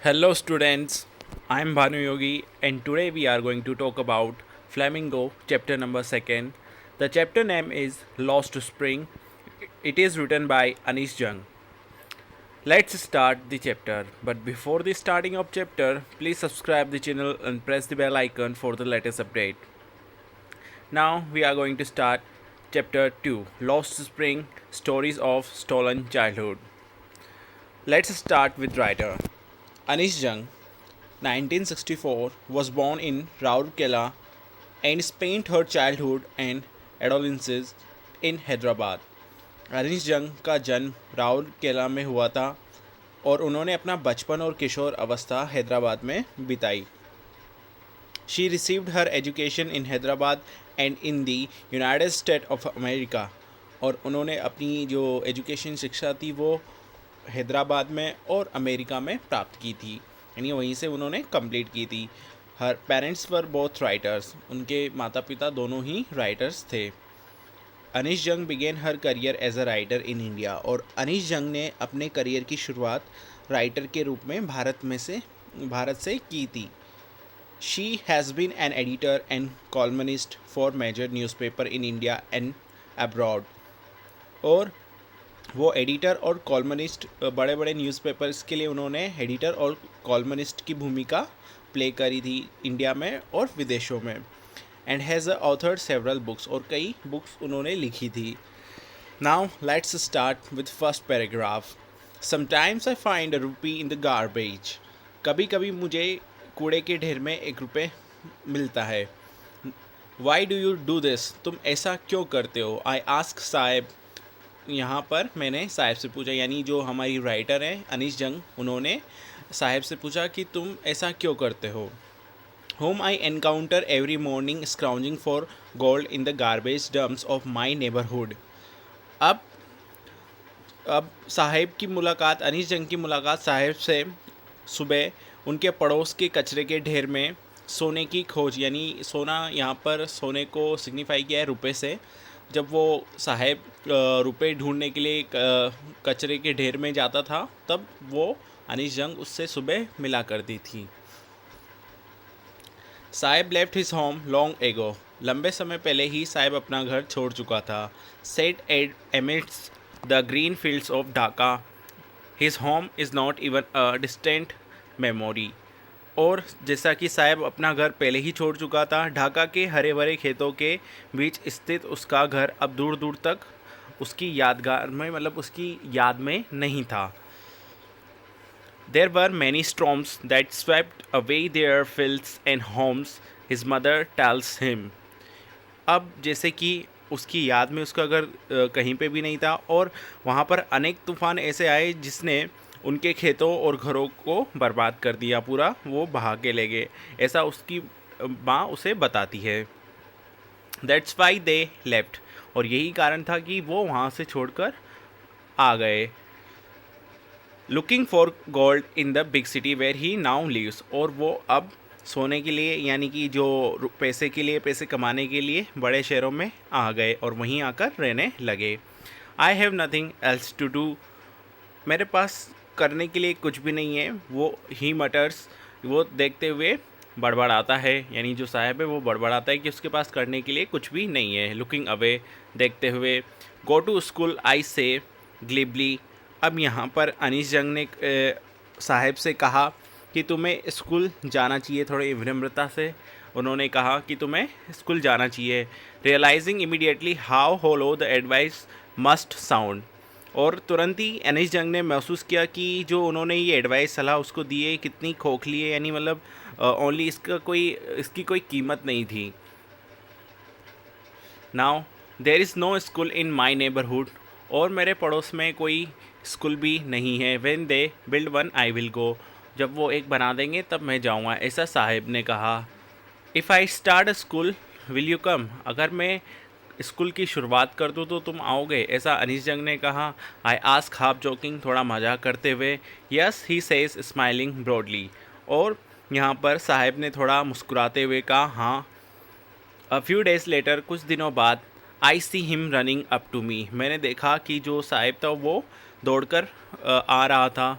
Hello students, I am Bhanu Yogi and today we are going to talk about Flamingo chapter number 2nd. The chapter name is Lost to Spring. It is written by Anish Jung. Let's start the chapter. But before the starting of chapter, please subscribe the channel and press the bell icon for the latest update. Now we are going to start chapter 2 Lost to Spring Stories of Stolen Childhood. Let's start with writer Anish Jung 1964 was born in Rourkela and spent her childhood and adolescence in Hyderabad. Anees जंग का जन्म राउरकेला में हुआ था और उन्होंने अपना बचपन और किशोर अवस्था हैदराबाद में बिताई। She received her education in Hyderabad and in the United state of America और उन्होंने अपनी जो एजुकेशन शिक्षा थी वो हैदराबाद में और अमेरिका में प्राप्त की थी, यानी वहीं से उन्होंने कंप्लीट की थी। Her parents were both writers, उनके माता पिता दोनों ही राइटर्स थे। Anees Jung began her career as a writer in India और अनीश जंग ने अपने करियर की शुरुआत राइटर के रूप में भारत से की थी। She has been an editor and columnist for major newspaper in India and abroad और वो एडिटर और कॉलमनिस्ट बड़े बड़े न्यूज़पेपर्स के लिए उन्होंने एडिटर और कॉलमनिस्ट की भूमिका प्ले करी थी इंडिया में और विदेशों में। And has authored several books और कई बुक्स उन्होंने लिखी थी। Now let's start with first paragraph. Sometimes I find a rupee in the garbage. कभी कभी मुझे कूड़े के ढेर में 1 रुपये मिलता है। Why do you do this? तुम ऐसा क्यों करते हो? आई आस्क साहेब। यहाँ पर मैंने साहिब से पूछा, यानी जो हमारी राइटर हैं अनीश जंग, उन्होंने साहिब से पूछा कि तुम ऐसा क्यों करते हो। Whom I encounter every morning scrounging for gold in the garbage dumps of my neighbourhood. अब अब साहिब की मुलाकात, अनीश जंग की मुलाकात साहिब से सुबह उनके पड़ोस के कचरे के ढेर में सोने की खोज, यानी सोना, यहाँ पर सोने को सिग्निफाई किया है रुपए से। जब वो साहेब रुपए ढूंढने के लिए कचरे के ढेर में जाता था तब वो अनीश जंग उससे सुबह मिला करती थी। Saheb left his home long ago. लंबे समय पहले ही साहेब अपना घर छोड़ चुका था। सेट एड amidst the green fields of Dhaka his home is not even a distant memory. और जैसा कि साहब अपना घर पहले ही छोड़ चुका था, ढाका के हरे भरे खेतों के बीच स्थित उसका घर अब दूर दूर तक उसकी यादगार में, मतलब उसकी याद में नहीं था। There were many storms that swept away their fields and homes, his mother tells him. अब जैसे कि उसकी याद में उसका घर कहीं पे भी नहीं था और वहाँ पर अनेक तूफ़ान ऐसे आए जिसने उनके खेतों और घरों को बर्बाद कर दिया, पूरा वो बहा के ले गए, ऐसा उसकी माँ उसे बताती है। दैट्स वाई दे लेफ्ट, और यही कारण था कि वो वहाँ से छोड़कर आ गए। Looking for gold in the big city where he now lives, और वो अब सोने के लिए, यानी कि जो पैसे के लिए, पैसे कमाने के लिए बड़े शहरों में आ गए और वहीं आकर रहने लगे। I have nothing else to do, मेरे पास करने के लिए कुछ भी नहीं है, वो ही मटर्स, वो देखते हुए बड़बड़ाता है, यानी जो साहब है वो बड़बड़ाता है कि उसके पास करने के लिए कुछ भी नहीं है। लुकिंग अवे, देखते हुए। गो टू स्कूल आई से ग्लिबली। अब यहाँ पर अनीश जंग ने साहब से कहा कि तुम्हें स्कूल जाना चाहिए, थोड़ी विनम्रता से उन्होंने कहा कि तुम्हें स्कूल जाना चाहिए। Realising immediately how hollow the advice must sound, और तुरंत ही अनीश जंग ने महसूस किया कि जो उन्होंने ये एडवाइस सलाह उसको दी है कितनी खोखली है, यानी मतलब ओनली इसकी कोई कीमत नहीं थी। Now there is no school in my neighbourhood, और मेरे पड़ोस में कोई स्कूल भी नहीं है। When they build one I will go, जब वो एक बना देंगे तब मैं जाऊँगा, ऐसा साहिब ने कहा। If I start a school will you come, अगर मैं स्कूल की शुरुआत कर दूँ तो तुम आओगे, ऐसा अनीश जंग ने कहा। आई आस्क हाफ जोकिंग, थोड़ा मजाक करते हुए। Yes he says smiling broadly, और यहाँ पर साहिब ने थोड़ा मुस्कुराते हुए कहा हाँ। अ फ्यू डेज लेटर, कुछ दिनों बाद, I see him running up to me, मैंने देखा कि जो साहिब था वो दौड़कर आ रहा था।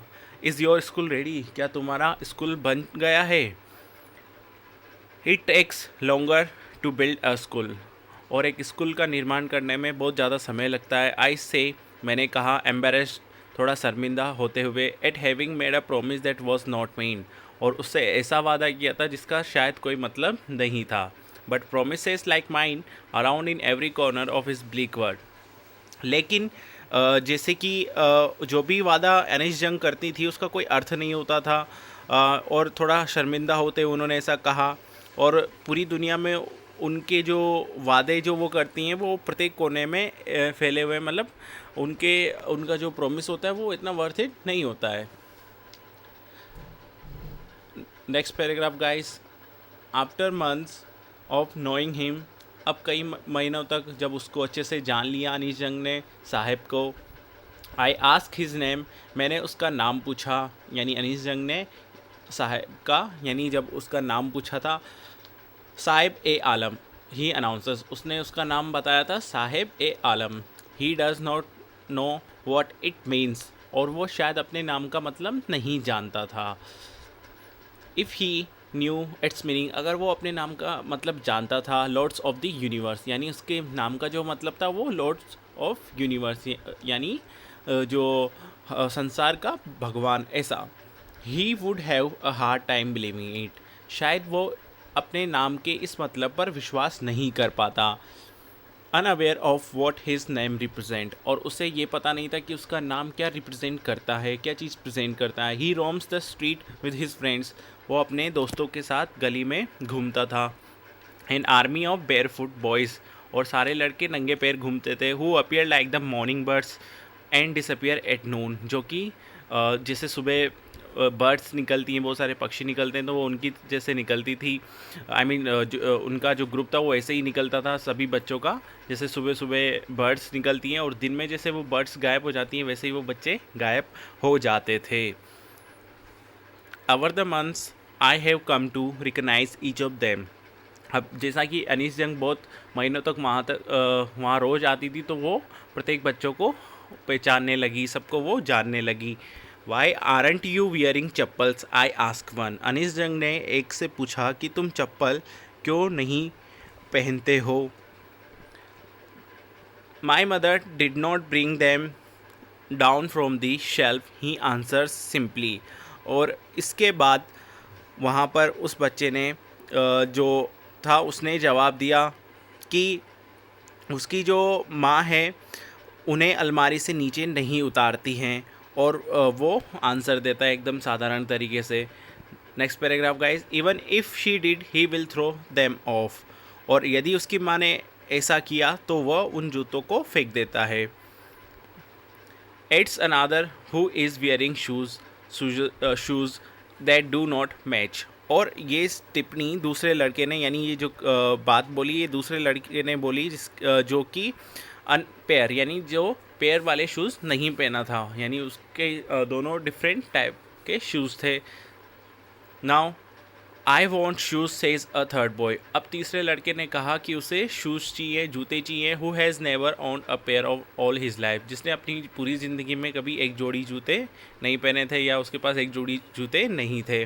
Is your school ready? क्या तुम्हारा स्कूल बन गया है? It takes longer to build a school. और एक स्कूल का निर्माण करने में बहुत ज़्यादा समय लगता है। आई से, मैंने कहा, एम्बेरेस्ड, थोड़ा शर्मिंदा होते हुए, eight having made a promise that was not mean, और उससे ऐसा वादा किया था जिसका शायद कोई मतलब नहीं था। But promises like mine around in every corner of his bleak word. लेकिन जैसे कि जो भी वादा एनिस जंग करती थी उसका कोई अर्थ नहीं होता था, और थोड़ा शर्मिंदा होते हुए उन्होंने ऐसा कहा। और पूरी दुनिया में उनके जो वादे जो वो करती हैं वो प्रत्येक कोने में फैले हुए, मतलब उनका जो प्रॉमिस होता है वो इतना वर्थ इट नहीं होता है। Next paragraph guys. After months of knowing him, अब कई महीनों तक जब उसको अच्छे से जान लिया अनीस जंग ने साहिब को, आई आस्क हिज नेम, मैंने उसका नाम पूछा, यानी अनीस जंग ने साहिब का, यानी जब उसका नाम पूछा था, साहिब ए आलम, ही अनाउंसर्स, उसने उसका नाम बताया था साहिब ए Alam. He does not know what it means, और वो शायद अपने नाम का मतलब नहीं जानता था। If he new it's meaning, अगर वो अपने नाम का मतलब जानता था, लॉर्ड्स ऑफ द यूनिवर्स, यानी उसके नाम का जो मतलब था वो लॉर्ड्स ऑफ यूनिवर्स, यानी जो संसार का भगवान, ऐसा। He would have a hard time believing it, शायद वो अपने नाम के इस मतलब पर विश्वास नहीं कर पाता। Unaware of what his name represent, और उसे ये पता नहीं था कि उसका नाम क्या रिप्रेजेंट करता है, क्या चीज़ प्रेजेंट करता है। He roams the street with his friends, वो अपने दोस्तों के साथ गली में घूमता था। An army of barefoot boys, और सारे लड़के नंगे पैर घूमते थे। Who appear like the morning birds and disappear at noon, जो कि जैसे सुबह बर्ड्स निकलती हैं, बहुत सारे पक्षी निकलते हैं, तो वो उनकी जैसे निकलती थी। आई मीन उनका जो ग्रुप था वो ऐसे ही निकलता था सभी बच्चों का, जैसे सुबह सुबह बर्ड्स निकलती हैं और दिन में जैसे वो बर्ड्स गायब हो जाती हैं वैसे ही वो बच्चे गायब हो जाते थे। Over the months I have come to recognise each of them, अब जैसा कि अनीस जंग बहुत महीनों तक वहाँ रोज़ आती थी, तो वो प्रत्येक बच्चों को पहचानने लगी, सबको वो जानने लगी। Why aren't you wearing chappals, I ask one, Anees Jung ने एक से पूछा कि तुम चप्पल क्यों नहीं पहनते हो। My mother did not bring them down from the shelf, he answers simply, और इसके बाद वहाँ पर उस बच्चे ने जो था उसने जवाब दिया कि उसकी जो माँ है उन्हें अलमारी से नीचे नहीं उतारती हैं, और वो आंसर देता है एकदम साधारण तरीके से। Next paragraph guys. Even if she did he will throw them off, और यदि उसकी माँ ने ऐसा किया तो वह उन जूतों को फेंक देता है। It's another who is wearing shoes that do not match, और ये टिप्पणी दूसरे लड़के ने, यानी ये जो बात बोली ये दूसरे लड़के ने बोली जो कि अनपेयर, यानी जो पेयर वाले शूज़ नहीं पहना था, यानी उसके दोनों डिफरेंट टाइप के शूज़ थे। Now I want shoes says a third boy, अब तीसरे लड़के ने कहा कि उसे शूज़ चाहिए, जूते चाहिए। Who has never own a pair of all his life, जिसने अपनी पूरी ज़िंदगी में कभी एक जोड़ी जूते नहीं पहने थे, या उसके पास एक जोड़ी जूते नहीं थे।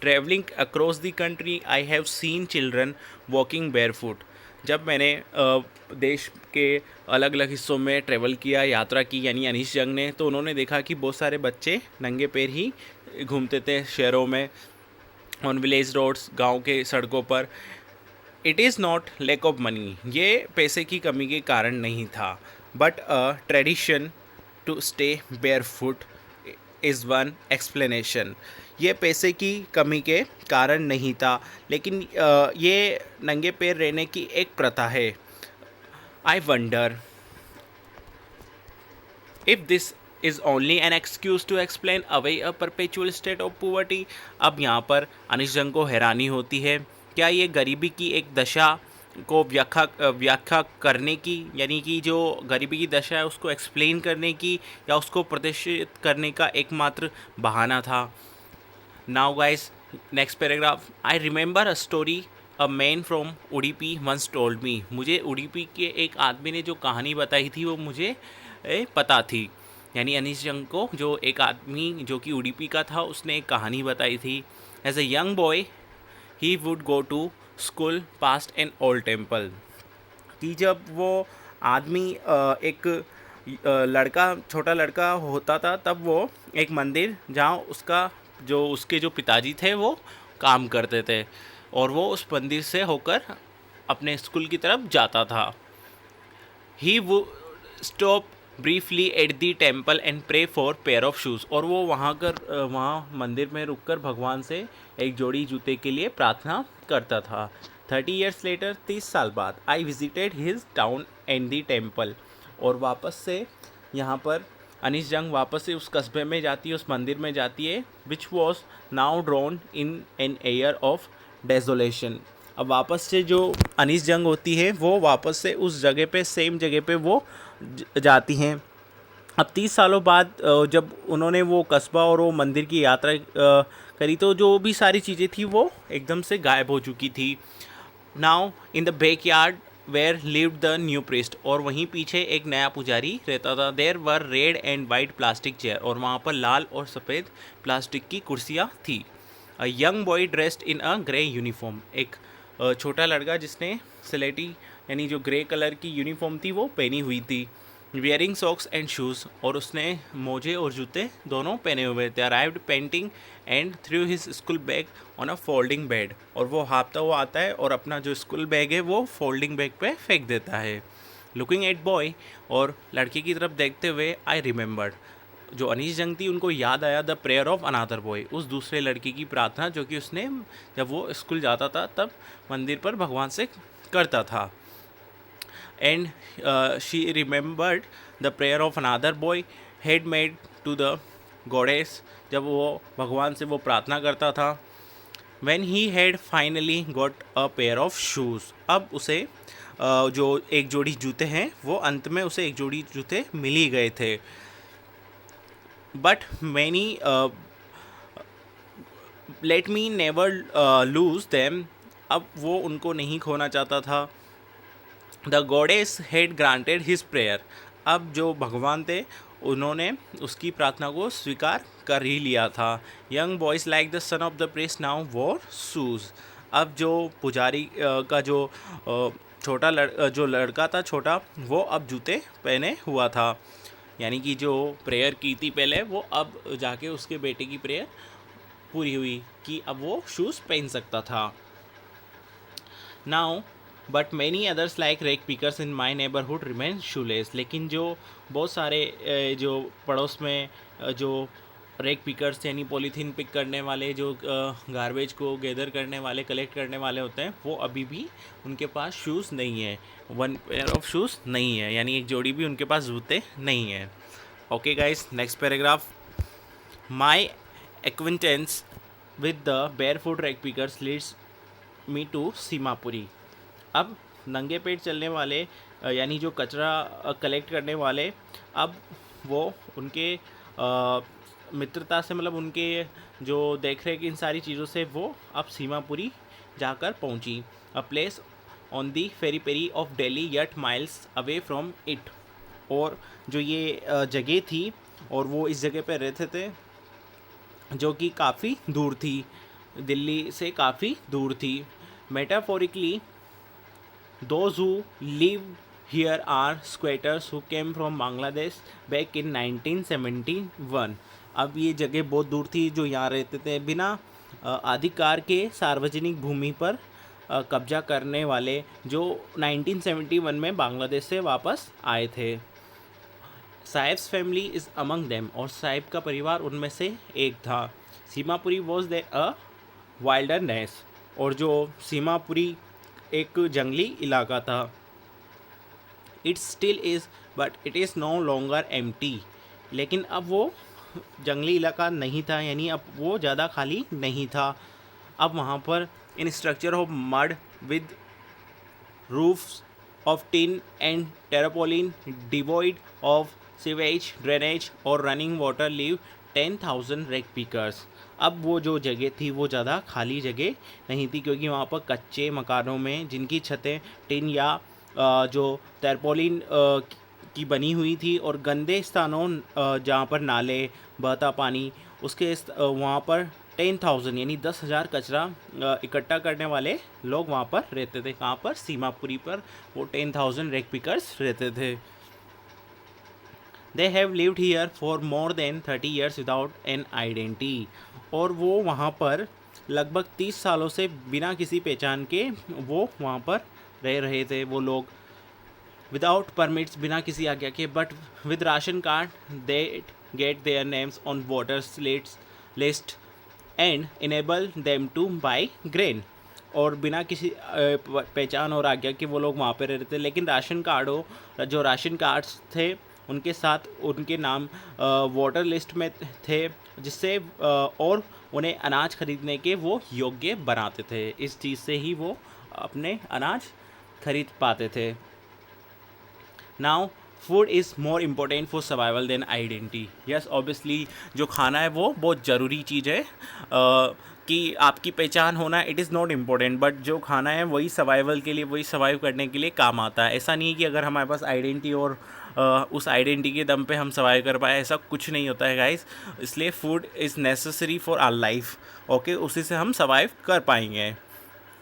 Travelling across the country I have seen children walking barefoot, जब मैंने देश के अलग अलग हिस्सों में ट्रैवल किया, यात्रा की, यानी अनीस जंग ने, तो उन्होंने देखा कि बहुत सारे बच्चे नंगे पैर ही घूमते थे शहरों में, ऑन विलेज रोड्स, गांव के सड़कों पर। It is not lack of money, ये पैसे की कमी के कारण नहीं था, but a tradition to stay barefoot is one explanation, ये पैसे की कमी के कारण नहीं था, लेकिन ये नंगे पैर रहने की एक प्रथा है। I wonder if this is only an excuse to explain away a perpetual state of poverty, अब यहाँ पर अनीस जंग को हैरानी होती है, क्या ये गरीबी की एक दशा को व्याख्या करने की, यानी कि जो गरीबी की दशा है उसको एक्सप्लेन करने की, या उसको प्रदर्शित करने का एकमात्र बहाना था। Now guys, next paragraph. I remember a story a man from Udupi once told me, मुझे उडुपी के एक आदमी ने जो कहानी बताई थी वो मुझे पता थी, यानी अनीश जंग को जो एक आदमी जो कि उडुपी का था उसने एक कहानी बताई थी। As a young boy he would go to school past an old temple, कि जब वो आदमी एक लड़का छोटा लड़का होता था तब वो एक मंदिर जहाँ उसके जो पिताजी थे वो काम करते थे और वो उस मंदिर से होकर अपने स्कूल की तरफ जाता था। ही वो stop briefly at the temple and pray for pair of shoes, और वो वहाँ मंदिर में रुककर भगवान से एक जोड़ी जूते के लिए प्रार्थना करता था। 30 years लेटर, 30 साल बाद, I visited his town and the temple, और वापस से यहाँ पर अनीश जंग वापस से उस कस्बे में जाती है, उस मंदिर में जाती है, which was now drawn in an air of desolation. अब वापस से जो अनीस जंग होती है वो वापस से उस जगह पे, सेम जगह पे वो जाती हैं। अब 30 सालों बाद जब उन्होंने वो कस्बा और वो मंदिर की यात्रा करी तो जो भी सारी चीज़ें थी वो एकदम से गायब हो चुकी थी। Now in the back yard where lived the new priest, और वहीं पीछे एक नया पुजारी रहता था। There were red and white plastic chair, और वहाँ पर लाल और सफ़ेद प्लास्टिक की कुर्सियाँ थी। अ young boy dressed in a grey uniform, एक छोटा लड़का जिसने स्लेटी यानी जो ग्रे कलर की यूनिफॉर्म थी वो पहनी हुई थी। वियरिंग सॉक्स एंड शूज़, और उसने मोजे और जूते दोनों पहने हुए थे। Arrived painting and through his school bag on a folding bed, और वो हाँफता हुआ आता है और अपना जो स्कूल बैग है वो फोल्डिंग बैग पे फेंक देता है। लुकिंग एट बॉय, और लड़के की तरफ देखते हुए, आई रिमेंबर्ड, जो अनीश जंग थी उनको याद आया the prayer of another boy, उस दूसरे लड़के की प्रार्थना जो कि उसने जब वो स्कूल जाता था तब मंदिर पर भगवान से करता था। And she remembered the prayer of another boy had made to the goddess, जब वो भगवान से वो प्रार्थना करता था। When he had finally got a pair of shoes, अब उसे जो एक जोड़ी जूते हैं वो अंत में उसे एक जोड़ी जूते मिल ही गए थे। But many let me never lose them, अब वो उनको नहीं खोना चाहता था। The goddess had granted his prayer, अब जो भगवान थे उन्होंने उसकी प्रार्थना को स्वीकार कर ही लिया था। Young boys like the son of the priest now war shoes, अब जो पुजारी का जो जो लड़का था छोटा, वो अब जूते पहने हुआ था। यानी कि जो प्रेयर की थी पहले वो अब जाके उसके बेटे की प्रेयर पूरी हुई कि अब वो शूज़ पहन सकता था। Now but many others like rag pickers in my neighbourhood remain shoeless, लेकिन जो बहुत सारे जो पड़ोस में जो रेक पिकर्स यानी पॉलीथीन पिक करने वाले, जो गार्बेज को गैदर करने वाले, कलेक्ट करने वाले होते हैं, वो अभी भी उनके पास शूज़ नहीं है, वन पेयर ऑफ शूज़ नहीं है, यानी एक जोड़ी भी उनके पास जूते नहीं है। Okay guys, next paragraph. My acquaintance with the bare foot rag pickers leads me to Seemapuri, अब नंगे पेट चलने वाले यानी जो कचरा कलेक्ट करने वाले, अब वो उनके मित्रता से, मतलब उनके जो देख रेख इन सारी चीज़ों से वो अब सीमापुरी जाकर पहुंची। A place on the periphery of Delhi yet miles away from it, और जो ये जगह थी और वो इस जगह पर रहते थे जो कि काफ़ी दूर थी, दिल्ली से काफ़ी दूर थी। Metaphorically those who live here are squatters who came from Bangladesh back in 1971, अब ये जगह बहुत दूर थी, जो यहाँ रहते थे बिना अधिकार के सार्वजनिक भूमि पर कब्जा करने वाले, जो 1971 में बांग्लादेश से वापस आए थे। Sahib's family is among them, और साहिब का परिवार उनमें से एक था। Seemapuri was then a wilderness, और जो सीमापुरी एक जंगली इलाका था। It still is but it is no longer empty, लेकिन अब वो जंगली इलाका नहीं था, यानी अब वो ज़्यादा खाली नहीं था। अब वहाँ पर इन structure of mud with roofs of tin and tarpaulin, devoid of sewage, drainage और running water live 10,000 rag pickers. अब वो जो जगह थी वो ज़्यादा खाली जगह नहीं थी, क्योंकि वहाँ पर कच्चे मकानों में जिनकी छतें टिन या जो टर्पोलिन की बनी हुई थी, और गंदे स्थानों जहाँ पर नाले, बहता पानी, उसके वहाँ पर 10,000 यानी 10,000 कचरा इकट्ठा करने वाले लोग वहाँ पर रहते थे। कहाँ पर? सीमापुरी पर वो 10,000 रेक पिकर्स रहते थे। They have lived here for more than 30 years without an identity, और वो वहाँ पर लगभग 30 सालों से बिना किसी पहचान के वो वहाँ पर रह रहे थे वो लोग, विदाउट परमिट्स, बिना किसी आज्ञा के, but with ration card they get their names on voters list and enable them two by grain. और बिना किसी पहचान और आज्ञा के वो लोग वहाँ पे रहते थे, लेकिन राशन कार्डों जो राशन कार्ड्स थे उनके साथ उनके नाम वोटर लिस्ट में थे, जिससे और उन्हें अनाज खरीदने के वो योग्य बनाते थे। इस चीज़ से ही वो अपने अनाज खरीद पाते थे। Now food is more important for survival than identity. Yes, obviously जो खाना है वो बहुत ज़रूरी चीज़ है, कि आपकी पहचान होना it is not important, but जो खाना है वही सर्वाइवल के लिए, वही सर्वाइव करने के लिए काम आता है। ऐसा नहीं है कि अगर हमारे पास आइडेंटिटी और उस आइडेंटिटी के दम पे हम सर्वाइव कर पाए, ऐसा कुछ नहीं होता है गाइस। इसलिए food is necessary for our life. Okay, उसी से हम सर्वाइव कर पाएंगे,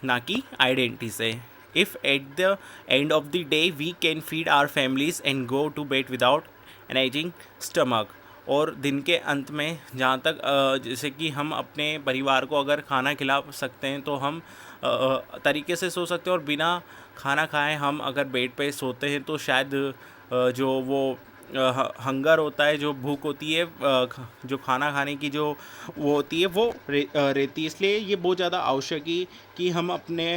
ना कि आइडेंटिटी से। If at the end of the day we can feed our families and go to bed without an aging stomach, और दिन के अंत में जहाँ तक जैसे कि हम अपने परिवार को अगर खाना खिला सकते हैं तो हम तरीके से सो सकते हैं, और बिना खाना खाए हम अगर बेड पे सोते हैं तो शायद जो वो हंगर होता है, जो भूख होती है, जो खाना खाने की जो वो होती है वो रहती है। इसलिए ये बहुत ज़्यादा आवश्यक है कि हम अपने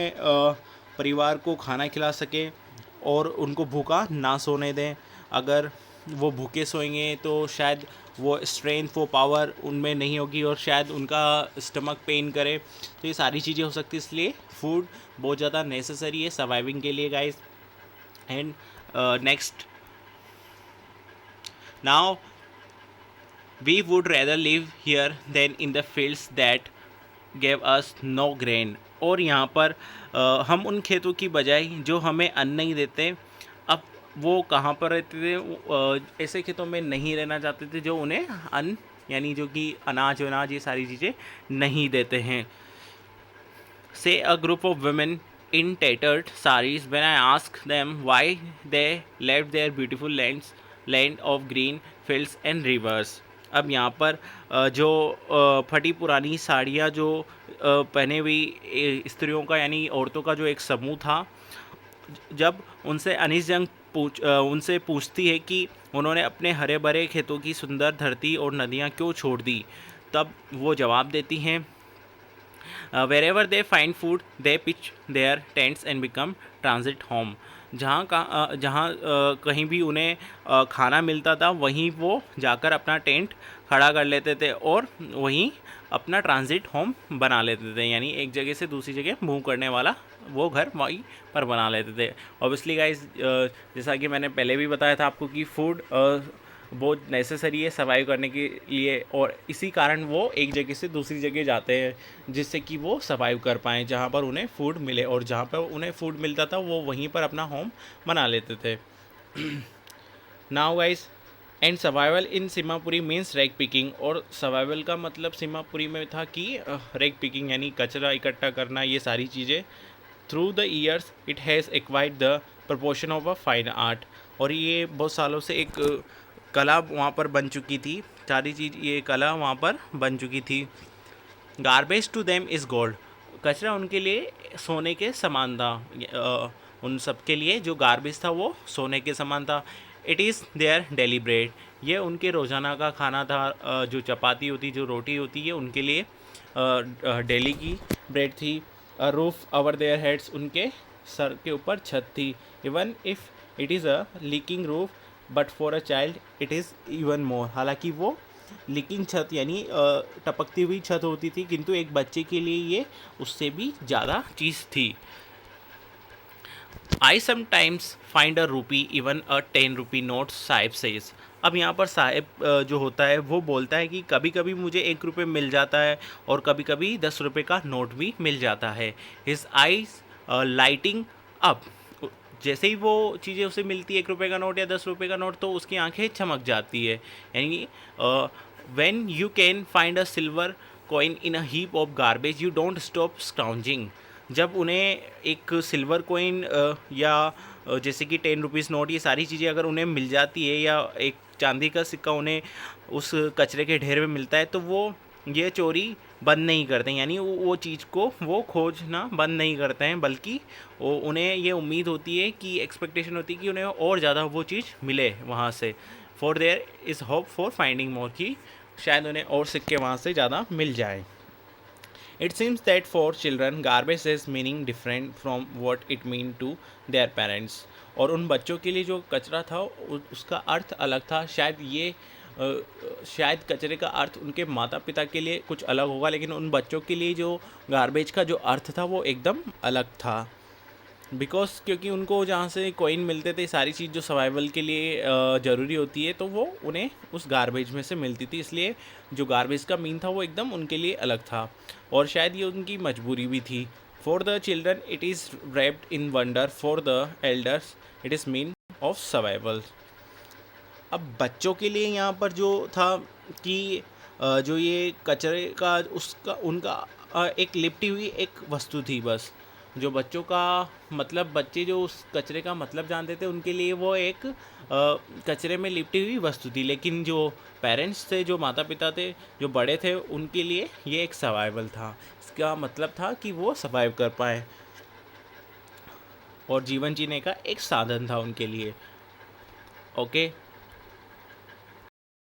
परिवार को खाना खिला सकें और उनको भूखा ना सोने दें। अगर वो भूखे सोएंगे तो शायद वो स्ट्रेंथ, वो पावर उनमें नहीं होगी, और शायद उनका स्टमक पेन करे। तो ये सारी चीज़ें हो सकती है, इसलिए फूड बहुत ज़्यादा नेसेसरी है सर्वाइविंग के लिए guys. And next, now we would rather live here than in the fields that gave us no grain. और यहाँ पर हम उन खेतों की बजाय जो हमें अन्न नहीं देते, अब वो कहाँ पर रहते थे? ऐसे खेतों में नहीं रहना चाहते थे जो उन्हें अन्न यानी जो कि अनाज ये सारी चीज़ें नहीं देते हैं। से a group of women in tattered saris when I asked them why they left their beautiful land of green fields and rivers। अब यहाँ पर जो फटी पुरानी साड़ियाँ जो पहने हुई स्त्रियों का यानी औरतों का जो एक समूह था, जब उनसे अनीस जंग उनसे पूछती है कि उन्होंने अपने हरे भरे खेतों की सुंदर धरती और नदियाँ क्यों छोड़ दी, तब वो जवाब देती हैं, wherever they find food they pitch their tents and become transit home। जहाँ कहीं भी उन्हें खाना मिलता था वहीं वो जाकर अपना टेंट खड़ा कर लेते थे और वहीं अपना ट्रांजिट होम बना लेते थे, यानी एक जगह से दूसरी जगह मूव करने वाला वो घर वहीं पर बना लेते थे। ऑब्वियसली गाइस, जैसा कि मैंने पहले भी बताया था आपको कि फूड बहुत नेसेसरी है सर्वाइव करने के लिए, और इसी कारण वो एक जगह से दूसरी जगह जाते हैं जिससे कि वो सर्वाइव कर पाएँ, जहाँ पर उन्हें फूड मिले, और जहाँ पर उन्हें फूड मिलता था वो वहीं पर अपना होम बना लेते थे। Now guys, and survival in Seemapuri means rag picking. और सर्वाइवल का मतलब सीमापुरी में था कि रैग पिकिंग यानी कचरा इकट्ठा करना, ये सारी चीज़ें। Through the years it has acquired the proportion of a fine art. और ये बहुत सालों से एक कला वहाँ पर बन चुकी थी, सारी चीज़ ये कला वहाँ पर बन चुकी थी। Garbage to them is gold. कचरा उनके लिए सोने के समान था। उन सब के लिए जो गार्बेज था वो सोने के समान था। It is their daily bread. ये उनके रोज़ाना का खाना था। जो चपाती होती, जो रोटी होती है, उनके लिए डेली की ब्रेड थी। Roof over their heads. उनके सर के ऊपर छत थी। Even if it is a leaking roof but for a child it is even more. हालांकि वो लीकिंग छत यानी टपकती हुई छत होती थी, किंतु एक बच्चे के लिए ये उससे भी ज़्यादा चीज़ थी। आई समटाइम्स फाइंड अ रूपी इवन अ 10 रुपी नोट, साहिब सेज। अब यहाँ पर साहिब जो होता है वो बोलता है कि कभी कभी मुझे 1 रुपये मिल जाता है और कभी कभी 10 रुपये का नोट भी मिल जाता है। हिज आईज लाइटिंग अप जैसे ही वो चीज़ें उसे मिलती है, 1 रुपये का नोट या 10 रुपये का नोट, तो उसकी आंखें चमक जाती है। यानी when you can find a silver coin in a heap of garbage you don't stop scrounging. जब उन्हें एक सिल्वर कॉइन या जैसे कि 10 रुपीज़ नोट, ये सारी चीज़ें अगर उन्हें मिल जाती है, या एक चांदी का सिक्का उन्हें उस कचरे के ढेर में मिलता है, तो वो ये चोरी बंद नहीं करते हैं। यानी वो चीज़ को वो खोजना बंद नहीं करते हैं, बल्कि उन्हें ये उम्मीद होती है कि एक्सपेक्टेशन होती है कि उन्हें और ज़्यादा वो चीज़ मिले वहाँ से। For there is hope for finding more, कि शायद उन्हें और सिक्के वहाँ से ज़्यादा मिल जाए। It seems that for children, garbage has meaning different from what it mean to their parents. और उन बच्चों के लिए जो कचरा था उसका अर्थ अलग था। शायद कचरे का अर्थ उनके माता पिता के लिए कुछ अलग होगा, लेकिन उन बच्चों के लिए जो गार्बेज का जो अर्थ था वो एकदम अलग था। बिकॉज क्योंकि उनको जहाँ से कॉइन मिलते थे, सारी चीज़ जो सर्वाइवल के लिए ज़रूरी होती है, तो वो उन्हें उस गार्बेज में से मिलती थी। इसलिए जो गार्बेज का मीन था वो एकदम उनके लिए अलग था, और शायद ये उनकी मजबूरी भी थी। For the children it is wrapped in wonder, for the elders it is mean of survival. अब बच्चों के लिए यहाँ पर जो था कि जो ये कचरे का उसका उनका एक लिपटी हुई एक वस्तु थी बस। जो बच्चों का मतलब, बच्चे जो उस कचरे का मतलब जानते थे, उनके लिए वो एक कचरे में लिपटी हुई वस्तु थी। लेकिन जो पेरेंट्स थे, जो माता पिता थे, जो बड़े थे, उनके लिए ये एक सर्वाइवल था। इसका मतलब था कि वो सर्वाइव कर पाए, और जीवन जीने का एक साधन था उनके लिए। ओके।